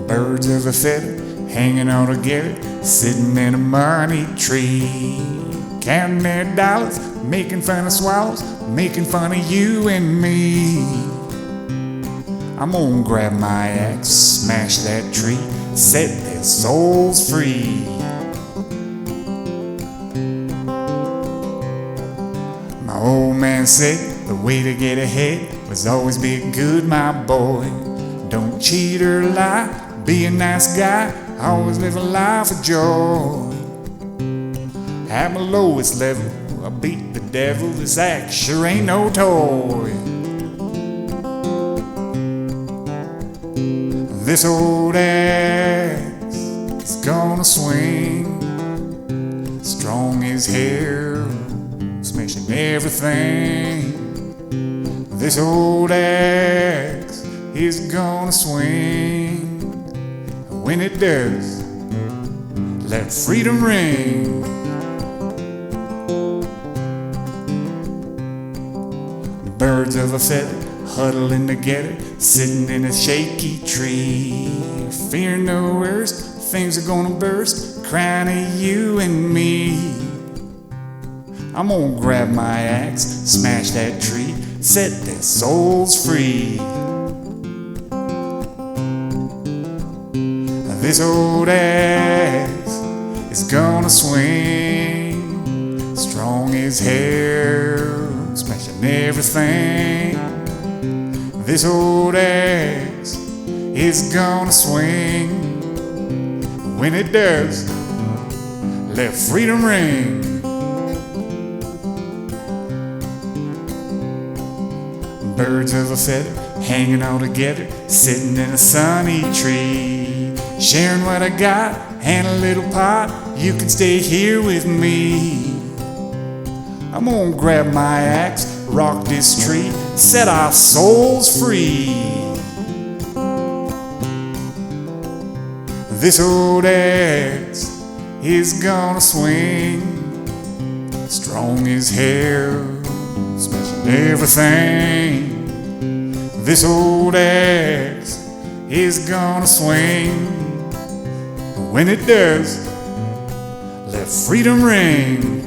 Birds of a feather hanging all together, sitting in a money tree, counting their dollars, making fun of swallows, making fun of you and me. I'm gonna grab my axe, smash that tree, set their souls free. My old man said the way to get ahead was always be good, my boy. Don't cheat or lie, be a nice guy, always live a life of joy. At my lowest level, I beat the devil, this axe sure ain't no toy. This old axe is gonna swing, strong as hell, smashing everything. This old axe is gonna swing. When it does, let freedom ring. Birds of a feather huddling together, sitting in a shaky tree, fear no worst, things are gonna burst, crying at you and me. I'm gonna grab my axe, smash that tree, set their souls free. This old axe is gonna swing, strong as hell, smashing everything. This old axe is gonna swing. When it does, let freedom ring. Birds of a feather hanging all together, sitting in a sunny tree, sharing what I got and a little pot. You can stay here with me. I'm gonna grab my axe, rock this tree, set our souls free. This old axe is gonna swing, strong as hell, smashing everything. This old axe is gonna swing. When it does, let freedom ring.